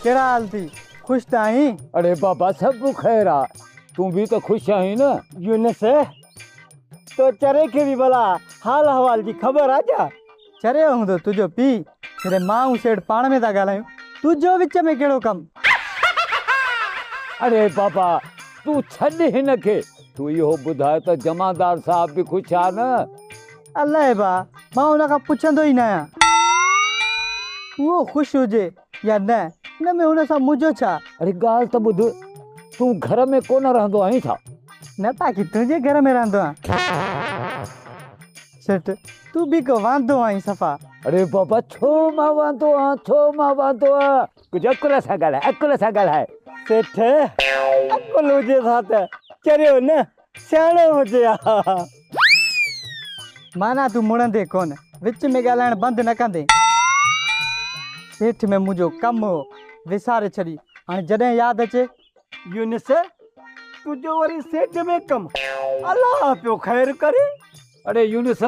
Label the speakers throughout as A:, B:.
A: केड़ा हाल थी? खुश ताही?
B: अरे बाबा सब खैर आ, तू भी तो खुश आई ना।
A: यूनिस तो चरे के भी भला हाल हवाल जी खबर आ जा। चरे हूं तो तुझो पी तेरे मां सेठ पाण में ता गालायूं, तुझो विच में केड़ो कम?
B: अरे बाबा तू छड़ हिन के, तू यो बुधाए तो जमादार साहब भी खुश आ न।
A: अल्लाह बा मां उन का पुछंदो ही ना वो खुश हुजे या न, न में हुन सा मुझो छा।
B: अरे गाल तो बुध, तू घर में कोन रहंदो आई था?
A: न ताकि तुझे घर में रहंदो आ। सेठ तू भी को वांदो आई सफा।
B: अरे बाबा छो मां वांदो आ, छो मां वांदो आ, कुछ अकुल सा गाल है, अकुल सा गाल है।
A: सेठ अकुल हुजे साथ चरियो न सियाणो हुजे आ। माना तू मुड़ंदे कोन, विच में गालाण बंद न कंदे। सेठ में मुझो कम हो विसारे छड़ी, हाणे जॾहिं याद अचे यूनिस तुझो वरी सेठ में कम, अल्लाह पियो खैर करे।
B: अरे यूनिस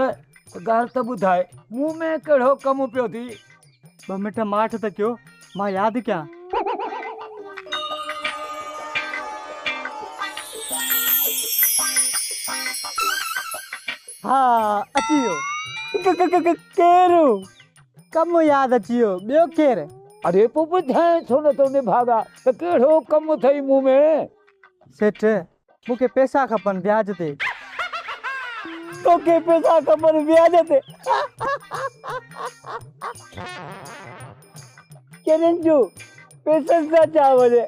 B: गाल तो बुधाए, मुंह में केड़ो कम पियो थी?
A: 2 मिनट माठ त कयो, मां याद क्या। हाँ अची वियो केरु कम याद अची वियो, ॿियो केर?
B: अरे पो बुधाए छो न तो निभागा तो केड़ो कम थई मुंह में?
A: सेठ मूंखे पैसा खपन ब्याज ते। तोखे पैसा खपन ब्याज ते? केरन जो पैसन सा चा वजे।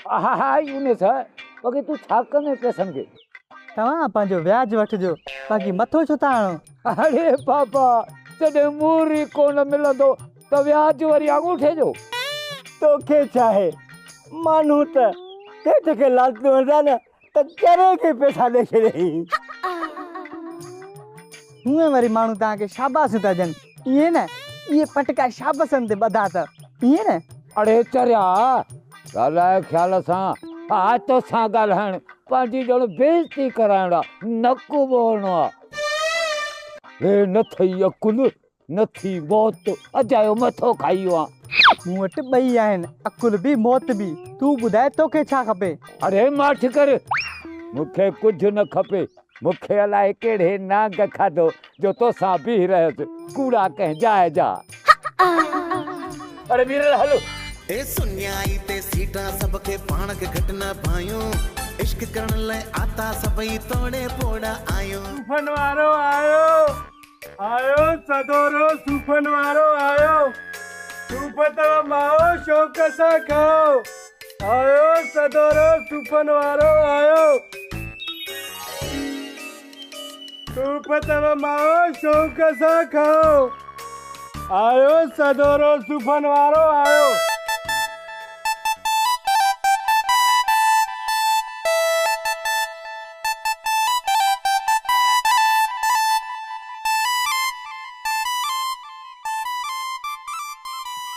B: हा यूनिस बाकी तू छा कने पैसन के?
A: तव्हां पंहिंजो व्याज वठिजो, बाक़ी मथो छो था हणो?
B: अरे बाबा जॾहिं मूरी कोन मिलंदो त व्याज वरी अंगूठे जो।
A: तोखे छा आहे, माण्हू त सेठ खे लालचू हूंदा न त चरे खे पैसा ॾेई छॾियईं। हूअं वरी माण्हू तव्हांखे शाबाश था ॾियनि, इएं न, इहे पटका शाबसनि ते ॿधा अथव इएं न।
B: अरे चरिया ॻाल्हाए ख़्याल सां, हा तोसां ॻाल्हाइण पंहिंजी ॼण बेइज़ती कराइण आहे, नकु बोलणो आहे। हे न थई अकुल न थी मौत, अजायो मथो खाई वियो आहे।
A: मूं वटि ॿई आहिनि, अकुल बि मौत बि। तूं ॿुधाए तोखे छा खपे?
B: अरे माठ कर, मूंखे कुझु न खपे। मूंखे अलाए कहिड़े नांग खाधो जो तोसां बीह रहियसि, कूड़ा कंहिं जाइ जा। अरे वीरल हलो
C: ए सुन्याई ते सीटा सबके पाण के घटना भायो, इश्क करण ले आता सबई तोड़े पोड़ा आयो।
A: सूफन वारो आयो, आयो सदोरो सूफन वारो आयो। सूफ तो माओ शौक सा खाओ, आयो सदोरो सूफन वारो आयो। सूफ तो माओ शौक सा खाओ, आयो सदोरो सूफन वारो आयो।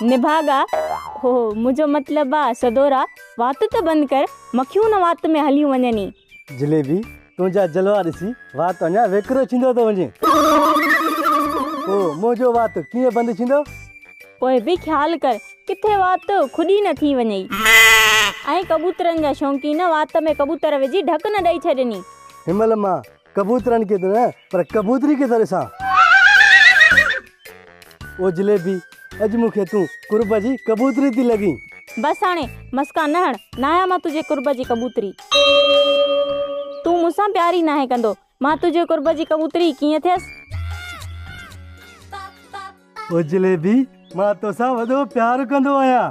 D: निभागा हो मुझो मतलब आ सदोरा, वात त बंद कर, मखियूं न वात में हलियूं वञनी।
A: जलेबी तुंहिंजा जलवा ॾिसी वात अञा वेकरो थींदो थो वञे। ओ मुंहिंजो वात कीअं बंदि थींदो?
D: पोइ बि ख्याल कर किथे वात खुदी न थी वञई। ऐं कबूतरनि जा शौंक़ीन वात में कबूतर विझी ढक न ॾेई छॾनी।
A: हिमल मां कबूतरनि खे न पर कबूतरी खे ॾिसां। ओ जलेबी अॼु मूंखे तूं कुर्ब जी कबूतरी थी लॻी।
D: बस हाणे मस्का न हण, नाया मां तुझे कुर्ब जी कबूतरी। तू मूंसां प्यारी नाहे कंदो, मां तुझे कुर्ब जी कबूतरी कीअं थियसि?
A: ओ जलेबी मां तोसां वॾो प्यार कंदो आहियां।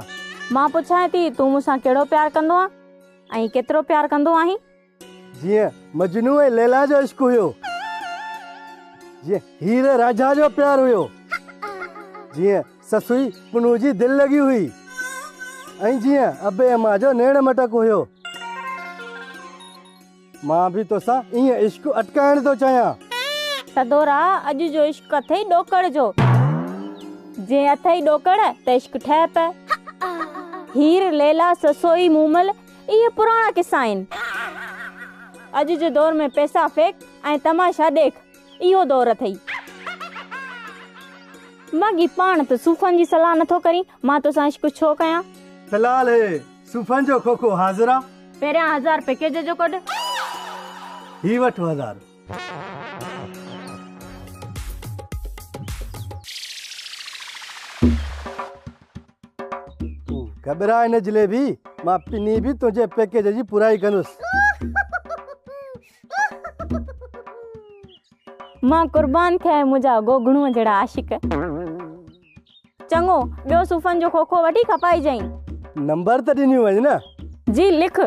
D: मां पुछां थी तू मूंसां कहिड़ो प्यार कंदो आहे ऐं केतिरो प्यार कंदो आहीं?
A: जीअं मजनू ऐं लैला जो इश्क हुयो, जीअं हीर राजा जो प्यार हुयो, जीअं ससुई पुनू जी दिल लगी हुई,
E: ऐं जीअं अबे अम्मा जो नेण मटक हुयो, मां बि तोसां ईअं इश्क अटकाइण थो चाहियां।
D: सदोरा अॼु जो इश्क अथई ॾोकड़ जो, जे अथई ॾोकड़ त इश्क ठहे पए। हीर लैला ससोई मूमल इहे पुराणा किस्सा आहिनि। अॼु जे दौर में पैसा फेक ऐं तमाशा ॾेख, इहो दौर अथई। बाक़ी पाण त सूफ़नि जी सलाह नथो करी, मां तोसां इश्क छो कयां?
E: फिलहाल हे सूफ़नि जो खोखो हाज़िर आहे।
D: पहिरियां 1000 पैकेज जो कढ।
E: ही वठ 1000। घबरा हिन जलेबी, मां पिनी बि तुंहिंजे पैकेज जी पुराई कंदुसि।
D: मां कुर्बान थिया मुंहिंजा गोगणूअ जहिड़ा आशिक। चङो, ॿियो सूफ़नि जो खोखो वठी खपाई जाई।
E: नंबर त ॾिनियूं वञ न।
D: जी लिख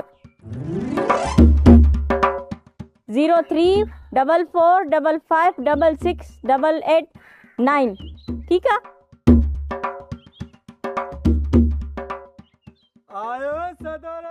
D: 034455668889। ठीकु आहे?
E: आयो सदर